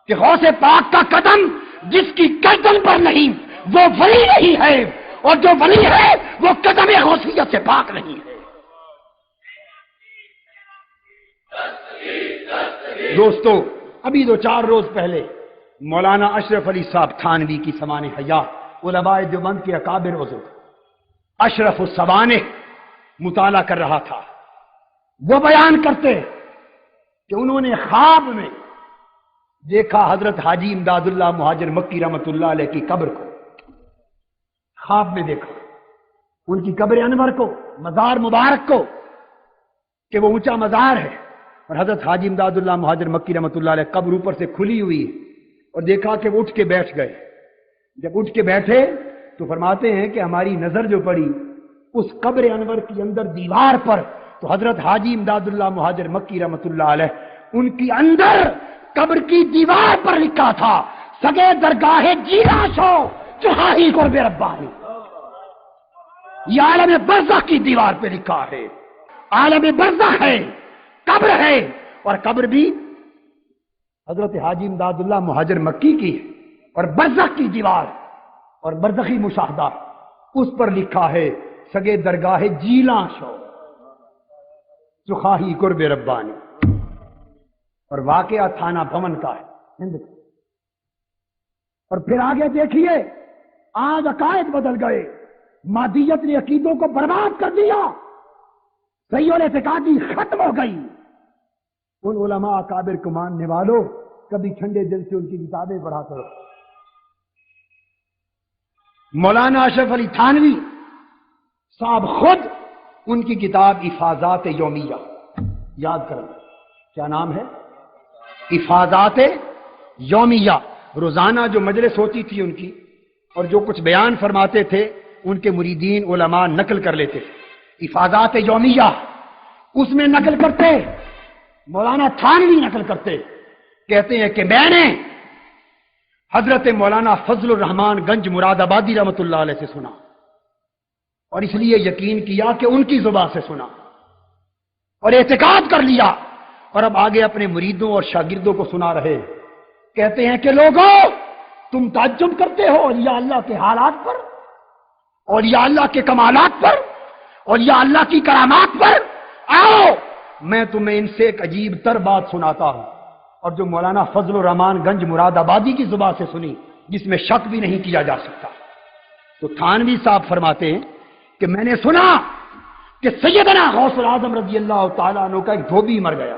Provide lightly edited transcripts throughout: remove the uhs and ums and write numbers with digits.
کہ غوث پاک کا قدم جس کی گردن پر نہیں وہ ولی نہیں ہے، اور جو ولی ہے وہ قدم غوثیت سے پاک نہیں ہے۔ دوستو، ابھی 2-4 روز پہلے مولانا اشرف علی صاحب تھانوی کی سمان حیات علماء دیوبند کے اکابر عضو اشرف السوانح مطالعہ کر رہا تھا۔ وہ بیان کرتے کہ انہوں نے خواب میں دیکھا حضرت حاجی امداد اللہ مہاجر مکی رحمۃ اللہ علیہ کی قبر کو، خواب میں دیکھا ان کی قبر انور کو، مزار مبارک کو، کہ وہ اونچا مزار ہے، اور حضرت حاجی امداد اللہ مہاجر مکی رحمۃ اللہ علیہ قبر اوپر سے کھلی ہوئی ہے، اور دیکھا کہ وہ اٹھ کے بیٹھ گئے۔ جب اٹھ کے بیٹھے تو فرماتے ہیں کہ ہماری نظر جو پڑی اس قبر انور کی اندر دیوار پر، تو حضرت حاجی امداد اللہ مہاجر مکی رحمۃ اللہ علیہ ان کی اندر قبر کی دیوار پر لکھا تھا، سگے درگاہ جیلا شو چہاہی قرب ربانی۔ یہ عالم برزخ کی دیوار پہ لکھا ہے، عالم برزخ ہے، قبر ہے، اور قبر بھی حضرت حاجی امداد اللہ مہاجر مکی کی ہے، اور برزخ کی دیوار اور برزخی مشاہدہ، اس پر لکھا ہے سگے درگاہ جیلاں شو چخاہی قرب ربانی، اور واقعہ تھانہ بھون کا ہے ہند کا۔ اور پھر آگے دیکھیے، آج عقائد بدل گئے، مادیت نے عقیدوں کو برباد کر دیا، صحیح الاعتقادی ختم ہو گئی۔ ان علماء اکابر کو ماننے والوں، کبھی ٹھنڈے دل سے ان کی کتابیں پڑھا کرو۔ مولانا اشرف علی تھانوی صاحب خود ان کی کتاب افاضات یومیہ، یاد کریں کیا نام ہے؟ افاضات یومیہ۔ روزانہ جو مجلس ہوتی تھی ان کی، اور جو کچھ بیان فرماتے تھے ان کے مریدین علماء نقل کر لیتے تھے۔ افاضات یومیہ، اس میں نقل کرتے، مولانا تھانوی نقل کرتے، کہتے ہیں کہ میں نے حضرت مولانا فضل الرحمان گنج مراد آبادی رحمۃ اللہ علیہ سے سنا، اور اس لیے یقین کیا کہ ان کی زبان سے سنا اور اعتقاد کر لیا، اور اب آگے اپنے مریدوں اور شاگردوں کو سنا رہے۔ کہتے ہیں کہ لوگوں، تم تعجب کرتے ہو اولیاء اللہ کے حالات پر، اولیاء اللہ کے کمالات پر، اولیاء اللہ کی کرامات پر، آؤ میں تمہیں ان سے ایک عجیب تر بات سناتا ہوں، اور جو مولانا فضل الرحمان گنج مراد آبادی کی زبان سے سنی، جس میں شک بھی نہیں کیا جا سکتا۔ تو تھانوی صاحب فرماتے ہیں کہ میں نے سنا کہ سیدنا غوث الاعظم رضی اللہ تعالیٰ عنہ کا ایک دھوبی مر گیا۔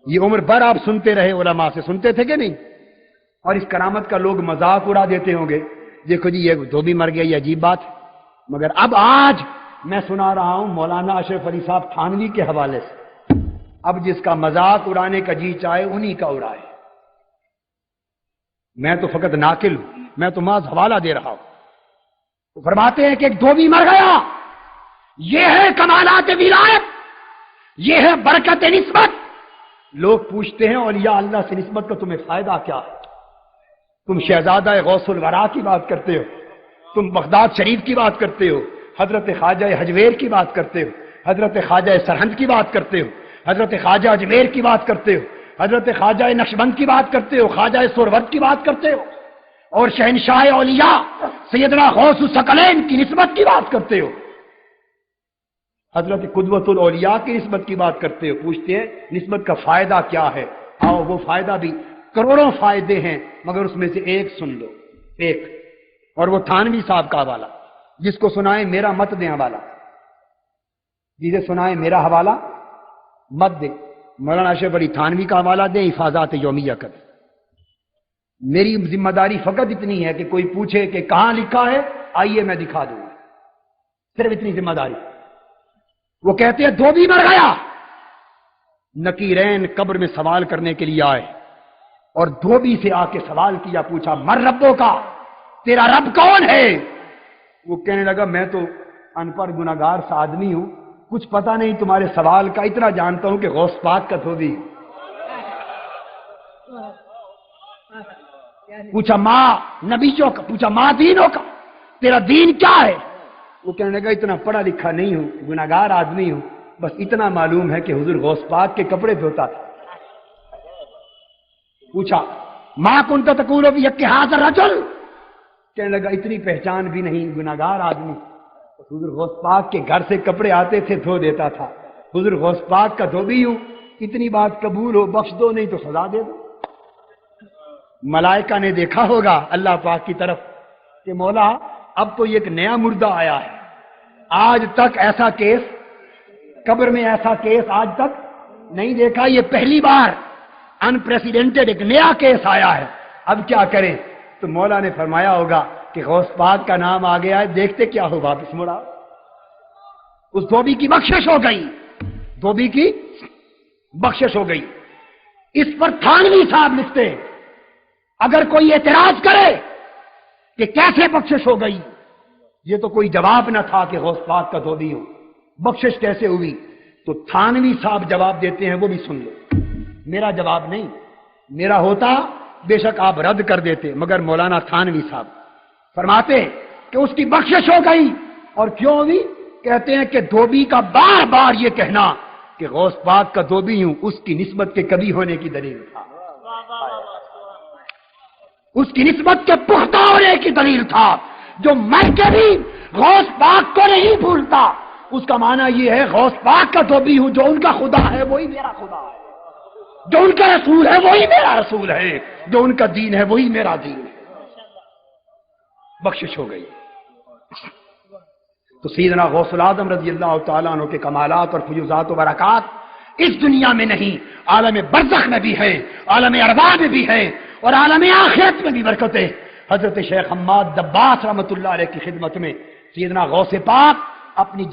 یہ عمر بھر آپ سنتے رہے، علماء سے سنتے تھے کہ نہیں؟ اور اس کرامت کا لوگ مذاق اڑا دیتے ہوں گے، دیکھو جی یہ دھوبی مر گیا، یہ عجیب بات ہے۔ مگر اب آج میں سنا رہا ہوں مولانا اشرف علی صاحب تھانوی کے حوالے سے، اب جس کا مذاق اڑانے کا جی چاہے انہی کا اڑائے، میں تو فقط ناقل ہوں، میں تو محض حوالہ دے رہا ہوں۔ وہ فرماتے ہیں کہ ایک دھوبی مر گیا، یہ ہے کمالات ولایت، یہ ہے برکت نسبت۔ لوگ پوچھتے ہیں اولیاء اللہ سے نسبت کا تمہیں فائدہ کیا ہے؟ تم شہزادہ غوث الورا کی بات کرتے ہو، تم بغداد شریف کی بات کرتے ہو، حضرت خواجہ حجویر کی بات کرتے ہو، حضرت خواجہ سرہند کی بات کرتے ہو، حضرت خواجہ اجمیر کی بات کرتے ہو، حضرت خواجہ نقشبند کی بات کرتے ہو، خواجہ سورورد کی بات کرتے ہو، اور شہنشاہ اولیاء سیدنا غوث الثقلین کی نسبت کی بات کرتے ہو، حضرت قدوۃ الاولیاء کی نسبت کی بات کرتے ہو۔ پوچھتے ہیں نسبت کا فائدہ کیا ہے؟ آؤ وہ فائدہ بھی، کروڑوں فائدے ہیں، مگر اس میں سے ایک سن لو، ایک، اور وہ تھانوی صاحب کا حوالہ، جس کو سنائے میرا مت دیں حوالہ، جسے سنائے میرا حوالہ مت دیں، مولانا اشرف علی تھانوی کا حوالہ دیں، افاضات یومیہ کا دیں۔ میری ذمہ داری فقط اتنی ہے کہ کوئی پوچھے کہ کہاں لکھا ہے، آئیے میں دکھا دوں گا، صرف اتنی ذمہ داری۔ وہ کہتے ہیں دھوبی مر گیا، نکیرین قبر میں سوال کرنے کے لیے آئے، اور دھوبی سے آ کے سوال کیا، پوچھا مر ربوں کا، تیرا رب کون ہے؟ وہ کہنے لگا میں تو ان پڑھ گناہگار سا آدمی ہوں، کچھ پتہ نہیں تمہارے سوال کا، اتنا جانتا ہوں کہ غوث پاک کا دھوبی۔ پوچھا ماں نبیوں کا، پوچھا ماں دینوں کا، تیرا دین کیا ہے؟ وہ کہنے لگا اتنا پڑھا لکھا نہیں ہوں، گناہگار آدمی ہوں، بس اتنا معلوم ہے کہ حضور غوث پاک کے کپڑے دھوتا تھا۔ پوچھا ما کنت تقول فی حق ھذا الرجل، کہنے لگا اتنی پہچان بھی نہیں، گناہگار آدمی۔ حضور غوث پاک کے گھر سے کپڑے آتے تھے، دھو دیتا تھا۔ حضور غوث پاک کا دھوبی ہوں، اتنی بات قبول ہو، بخش دو نہیں تو سزا دے دو۔ ملائکہ نے دیکھا ہوگا اللہ پاک کی طرف کہ مولا اب تو ایک نیا مردہ آیا ہے، آج تک ایسا کیس، قبر میں ایسا کیس آج تک نہیں دیکھا، یہ پہلی بار انپریسیڈنٹڈ ایک نیا کیس آیا ہے، اب کیا کریں؟ تو مولا نے فرمایا ہوگا کہ غوث پاک کا نام آ گیا ہے، دیکھتے کیا ہو، واپس مڑا۔ اس دھوبی کی بخشش ہو گئی، دھوبی کی بخشش ہو گئی۔ اس پر تھانوی صاحب لکھتے ہیں اگر کوئی اعتراض کرے کہ کیسے بخشش ہو گئی، یہ تو کوئی جواب نہ تھا کہ غوث پاک کا دھوبی ہو، بخشش کیسے ہوئی؟ تو تھانوی صاحب جواب دیتے ہیں، وہ بھی سن لو، میرا جواب نہیں، میرا ہوتا بے شک آپ رد کر دیتے، مگر مولانا تھانوی صاحب فرماتے کہ اس کی بخشش ہو گئی۔ اور کیوں ہوئی؟ کہتے ہیں کہ دھوبی کا بار بار یہ کہنا کہ غوث پاک کا دھوبی ہوں اس کی نسبت کے کبھی ہونے کی دلیل تھا، اس کی نسبت کے پختہ ہونے کی دلیل تھا۔ جو میں کبھی غوث پاک کو نہیں بھولتا، اس کا معنی یہ ہے غوث پاک کا دھوبی ہوں، جو ان کا خدا ہے وہی میرا خدا ہے، جو ان کا رسول ہے وہی میرا رسول ہے، جو ان کا دین ہے وہی میرا دین ہے۔ بخشش ہو گئی۔ تو سیدنا غوث العظم رضی اللہ تعالیٰ عنہ کے کمالات اور فیوزات و برکات اس دنیا میں نہیں، عالم برزخ میں بھی ہے، عالم ارواح میں بھی ہے، اور عالم آخرت میں بھی برکتیں۔ حضرت شیخ حماد دباس رحمۃ اللہ علیہ کی خدمت میں سیدنا غوث پاک اپنی